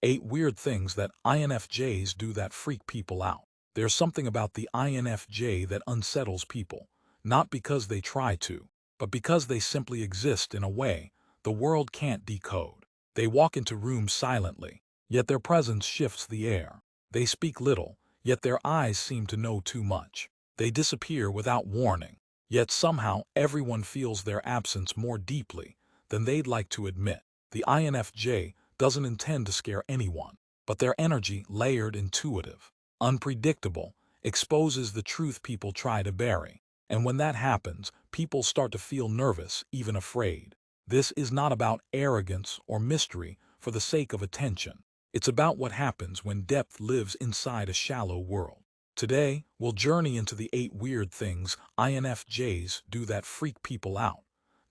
8 weird things that INFJs do that freak people out. There's something about the INFJ that unsettles people, not because they try to, but because they simply exist in a way the world can't decode. They walk into rooms silently, yet their presence shifts the air. They speak little, yet their eyes seem to know too much. They disappear without warning, yet somehow everyone feels their absence more deeply than they'd like to admit. The INFJ doesn't intend to scare anyone, but their energy, layered, intuitive, unpredictable, exposes the truth people try to bury. And when that happens, people start to feel nervous, even afraid. This is not about arrogance or mystery for the sake of attention. It's about what happens when depth lives inside a shallow world. Today, we'll journey into the 8 weird things INFJs do that freak people out,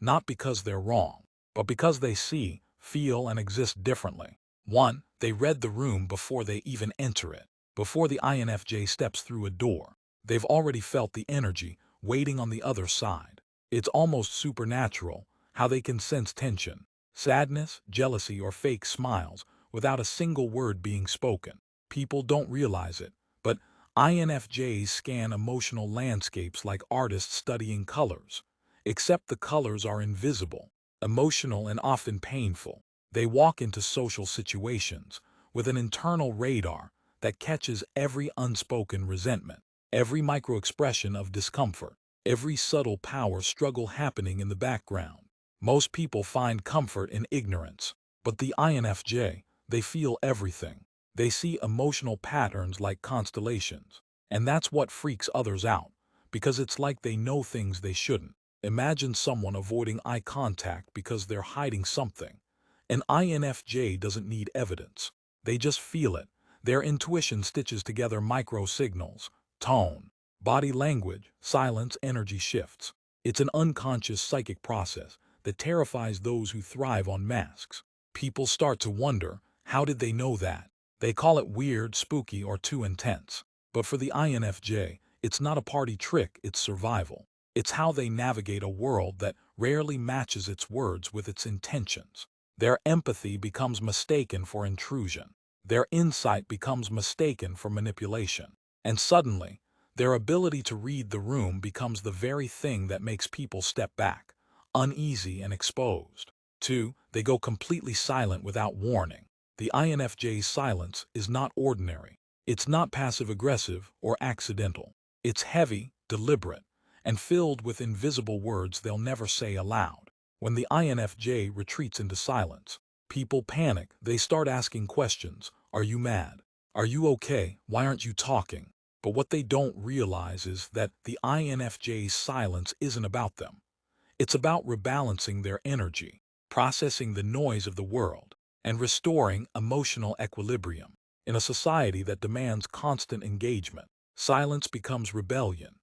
not because they're wrong, but because they see, feel, and exist differently. 1. They read the room before they even enter it. Before the INFJ steps through a door, they've already felt the energy waiting on the other side. It's almost supernatural how they can sense tension, sadness, jealousy, or fake smiles without a single word being spoken. People don't realize it, but INFJs scan emotional landscapes like artists studying colors. Except the colors are invisible, emotional, and often painful. They walk into social situations with an internal radar that catches every unspoken resentment, every micro-expression of discomfort, every subtle power struggle happening in the background. Most people find comfort in ignorance, but the INFJ, they feel everything. They see emotional patterns like constellations, and that's what freaks others out, because it's like they know things they shouldn't. Imagine someone avoiding eye contact because they're hiding something. An INFJ doesn't need evidence. They just feel it. Their intuition stitches together micro-signals, tone, body language, silence, energy shifts. It's an unconscious psychic process that terrifies those who thrive on masks. People start to wonder, how did they know that? They call it weird, spooky, or too intense. But for the INFJ, it's not a party trick, it's survival. It's how they navigate a world that rarely matches its words with its intentions. Their empathy becomes mistaken for intrusion. Their insight becomes mistaken for manipulation. And suddenly, their ability to read the room becomes the very thing that makes people step back, uneasy and exposed. 2. They go completely silent without warning. The INFJ's silence is not ordinary. It's not passive-aggressive or accidental. It's heavy, deliberate, and filled with invisible words they'll never say aloud. When the INFJ retreats into silence, people panic. They start asking questions. Are you mad? Are you okay? Why aren't you talking? But what they don't realize is that the INFJ's silence isn't about them. It's about rebalancing their energy, processing the noise of the world, and restoring emotional equilibrium. In a society that demands constant engagement, silence becomes rebellion.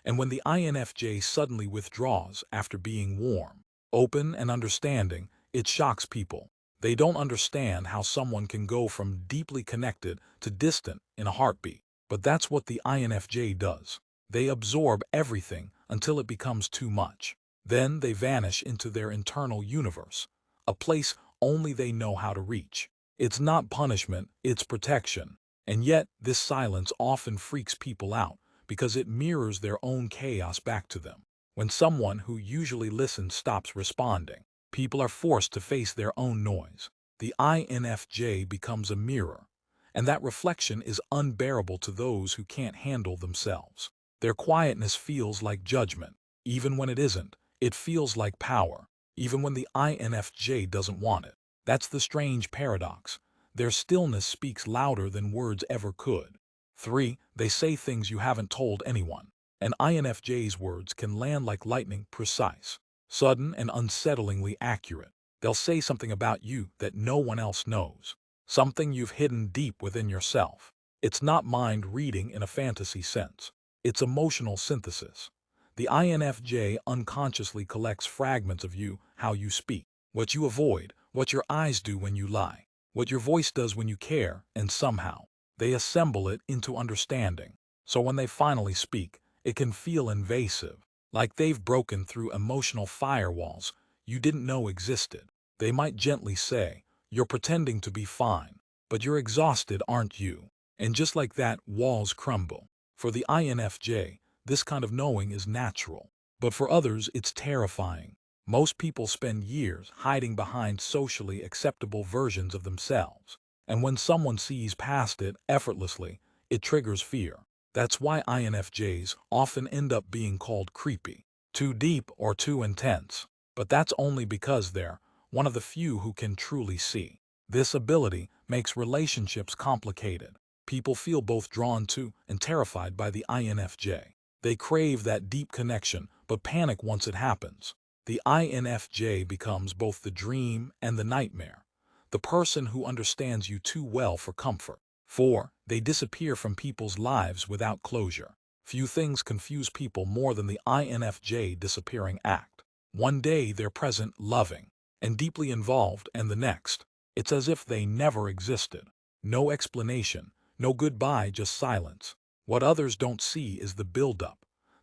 And when the INFJ suddenly withdraws after being warm, open, and understanding, it shocks people. They don't understand how someone can go from deeply connected to distant in a heartbeat. But that's what the INFJ does. They absorb everything until it becomes too much. Then they vanish into their internal universe, a place only they know how to reach. It's not punishment, it's protection. And yet, this silence often freaks people out because it mirrors their own chaos back to them. When someone who usually listens stops responding, people are forced to face their own noise. The INFJ becomes a mirror, and that reflection is unbearable to those who can't handle themselves. Their quietness feels like judgment, even when it isn't. It feels like power, even when the INFJ doesn't want it. That's the strange paradox. Their stillness speaks louder than words ever could. 3. They say things you haven't told anyone. An INFJ's words can land like lightning, precise, sudden, and unsettlingly accurate. They'll say something about you that no one else knows, something you've hidden deep within yourself. It's not mind reading in a fantasy sense. It's emotional synthesis. The INFJ unconsciously collects fragments of you, how you speak, what you avoid, what your eyes do when you lie, what your voice does when you care, and somehow, they assemble it into understanding. So when they finally speak, it can feel invasive, like they've broken through emotional firewalls you didn't know existed. They might gently say, "You're pretending to be fine," but you're exhausted, aren't you? And just like that, walls crumble. For the INFJ, this kind of knowing is natural. But for others, it's terrifying. Most people spend years hiding behind socially acceptable versions of themselves. And when someone sees past it effortlessly, it triggers fear. That's why INFJs often end up being called creepy, too deep or too intense. But that's only because they're one of the few who can truly see. This ability makes relationships complicated. People feel both drawn to and terrified by the INFJ. They crave that deep connection, but panic once it happens. The INFJ becomes both the dream and the nightmare, the person who understands you too well for comfort. 4. They disappear from people's lives without closure. Few things confuse people more than the INFJ disappearing act. One day they're present, loving, and deeply involved, and the next, it's as if they never existed. No explanation, no goodbye, just silence. What others don't see is the buildup,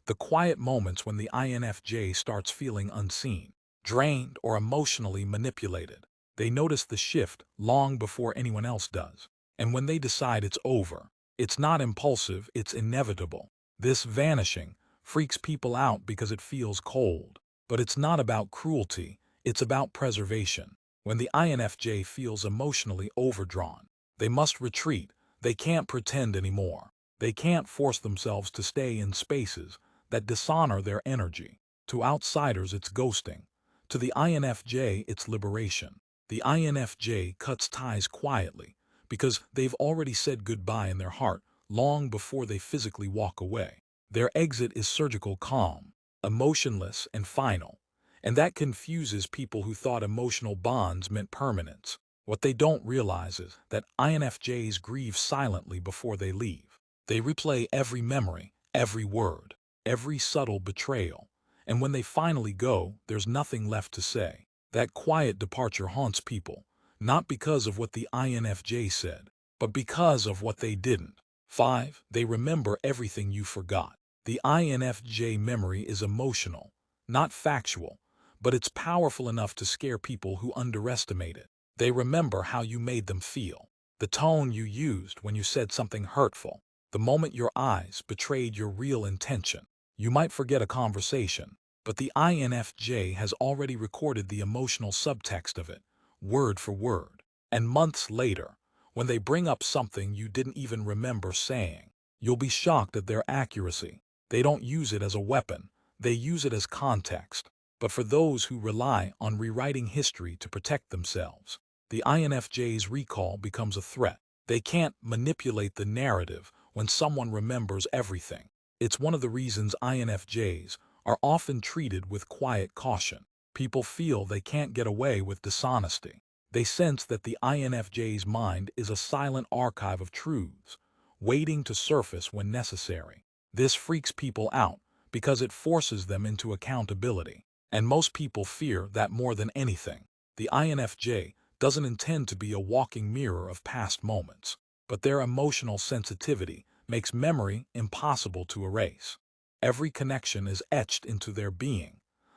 the quiet moments when the INFJ starts feeling unseen, drained, or emotionally manipulated. They notice the shift long before anyone else does. And when they decide it's over, it's not impulsive, it's inevitable. This vanishing freaks people out because it feels cold. But it's not about cruelty, it's about preservation. When the INFJ feels emotionally overdrawn, they must retreat. They can't pretend anymore. They can't force themselves to stay in spaces that dishonor their energy. To outsiders, it's ghosting. To the INFJ, it's liberation. The INFJ cuts ties quietly because they've already said goodbye in their heart long before they physically walk away. Their exit is surgical, calm, emotionless, and final. And that confuses people who thought emotional bonds meant permanence. What they don't realize is that INFJs grieve silently before they leave. They replay every memory, every word, every subtle betrayal. And when they finally go, there's nothing left to say. That quiet departure haunts people, not because of what the INFJ said, but because of what they didn't. 5. They remember everything you forgot. The INFJ memory is emotional, not factual, but it's powerful enough to scare people who underestimate it. They remember how you made them feel, the tone you used when you said something hurtful, the moment your eyes betrayed your real intention. You might forget a conversation, but the INFJ has already recorded the emotional subtext of it, word for word. And months later, when they bring up something you didn't even remember saying, you'll be shocked at their accuracy. They don't use it as a weapon, they use it as context. But for those who rely on rewriting history to protect themselves, the INFJ's recall becomes a threat. They can't manipulate the narrative when someone remembers everything. It's one of the reasons INFJs are often treated with quiet caution. People feel they can't get away with dishonesty. They sense that the INFJ's mind is a silent archive of truths, waiting to surface when necessary. This freaks people out because it forces them into accountability. And most people fear that more than anything. The INFJ doesn't intend to be a walking mirror of past moments, but their emotional sensitivity makes memory impossible to erase. Every connection is etched into their being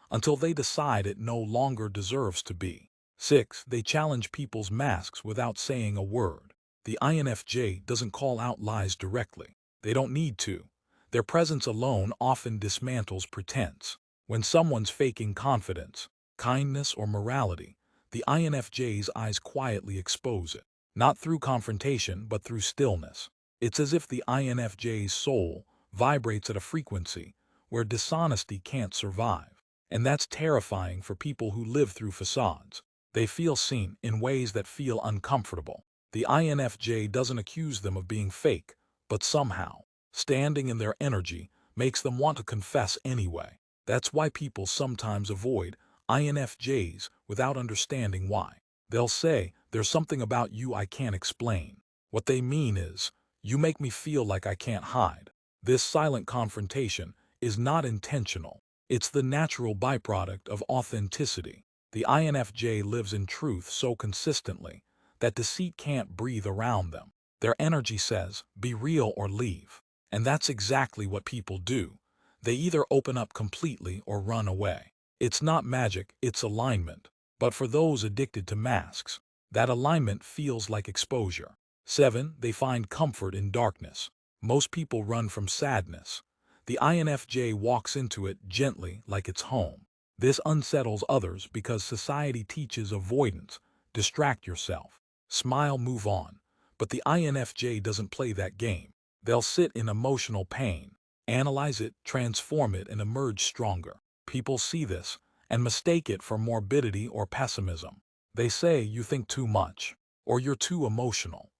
until they decide it no longer deserves to be. 6. They challenge people's masks without saying a word. The INFJ doesn't call out lies directly. They don't need to. Their presence alone often dismantles pretense. When someone's faking confidence, kindness, or morality, the INFJ's eyes quietly expose it, not through confrontation but through stillness. It's as if the INFJ's soul vibrates at a frequency where dishonesty can't survive. And that's terrifying for people who live through facades. They feel seen in ways that feel uncomfortable. The INFJ doesn't accuse them of being fake, but somehow, standing in their energy makes them want to confess anyway. That's why people sometimes avoid INFJs without understanding why. They'll say, "There's something about you I can't explain." What they mean is, "You make me feel like I can't hide." This silent confrontation is not intentional. It's the natural byproduct of authenticity. The INFJ lives in truth so consistently that deceit can't breathe around them. Their energy says, "Be real or leave." And that's exactly what people do. They either open up completely or run away. It's not magic, it's alignment. But for those addicted to masks, That alignment feels like exposure. 7. They find comfort in darkness. Most people run from sadness. The INFJ walks into it gently like it's home. This unsettles others because society teaches avoidance. Distract yourself. Smile, move on. But the INFJ doesn't play that game. They'll sit in emotional pain, analyze it, transform it, and emerge stronger. People see this and mistake it for morbidity or pessimism. They say you think too much, or you're too emotional.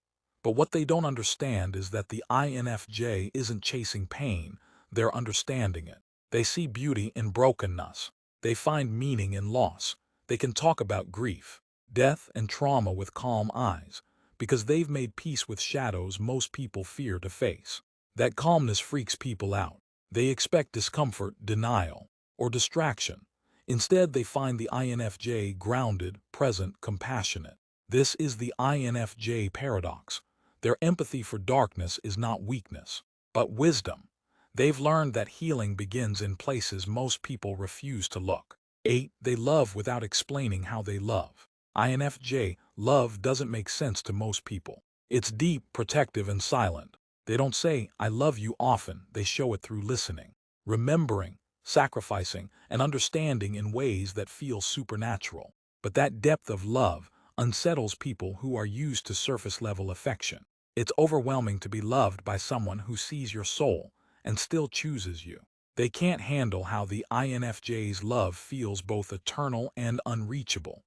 But what they don't understand is that the INFJ isn't chasing pain, they're understanding it. They see beauty in brokenness. They find meaning in loss. They can talk about grief, death, and trauma with calm eyes, because they've made peace with shadows most people fear to face. That calmness freaks people out. They expect discomfort, denial, or distraction. Instead, they find the INFJ grounded, present, compassionate. This is the INFJ paradox. Their empathy for darkness is not weakness, but wisdom. They've learned that healing begins in places most people refuse to look. 8. They love without explaining how they love. INFJ love doesn't make sense to most people. It's deep, protective, and silent. They don't say, "I love you" often. They show it through listening, remembering, sacrificing, and understanding in ways that feel supernatural. But that depth of love unsettles people who are used to surface-level affection. It's overwhelming to be loved by someone who sees your soul and still chooses you. They can't handle how the INFJ's love feels both eternal and unreachable,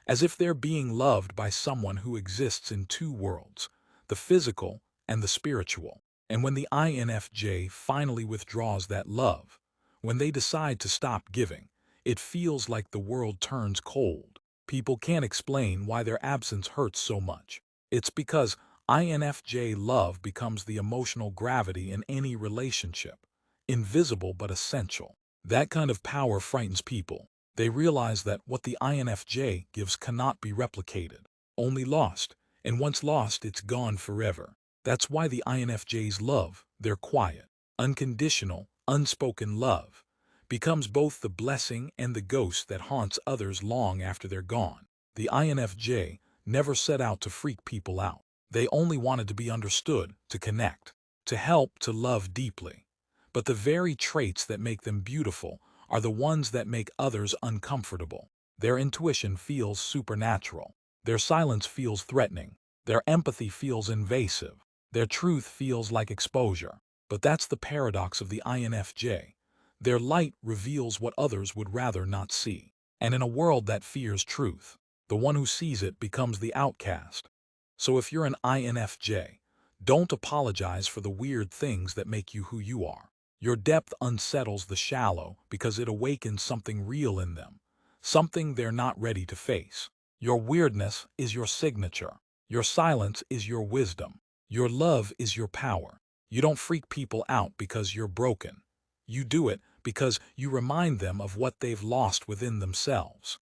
as if they're being loved by someone who exists in two worlds, the physical and the spiritual. And when the INFJ finally withdraws that love, when they decide to stop giving, it feels like the world turns cold. People can't explain why their absence hurts so much. It's because INFJ love becomes the emotional gravity in any relationship, invisible but essential. That kind of power frightens people. They realize that what the INFJ gives cannot be replicated, only lost, and once lost, it's gone forever. That's why the INFJ's love, their quiet, unconditional, unspoken love, becomes both the blessing and the ghost that haunts others long after they're gone. The INFJ never set out to freak people out. They only wanted to be understood, to connect, to help, to love deeply. But the very traits that make them beautiful are the ones that make others uncomfortable. Their intuition feels supernatural. Their silence feels threatening. Their empathy feels invasive. Their truth feels like exposure. But that's the paradox of the INFJ. Their light reveals what others would rather not see. And in a world that fears truth, the one who sees it becomes the outcast. So if you're an INFJ, don't apologize for the weird things that make you who you are. Your depth unsettles the shallow because it awakens something real in them, something they're not ready to face. Your weirdness is your signature. Your silence is your wisdom. Your love is your power. You don't freak people out because you're broken. You do it because you remind them of what they've lost within themselves.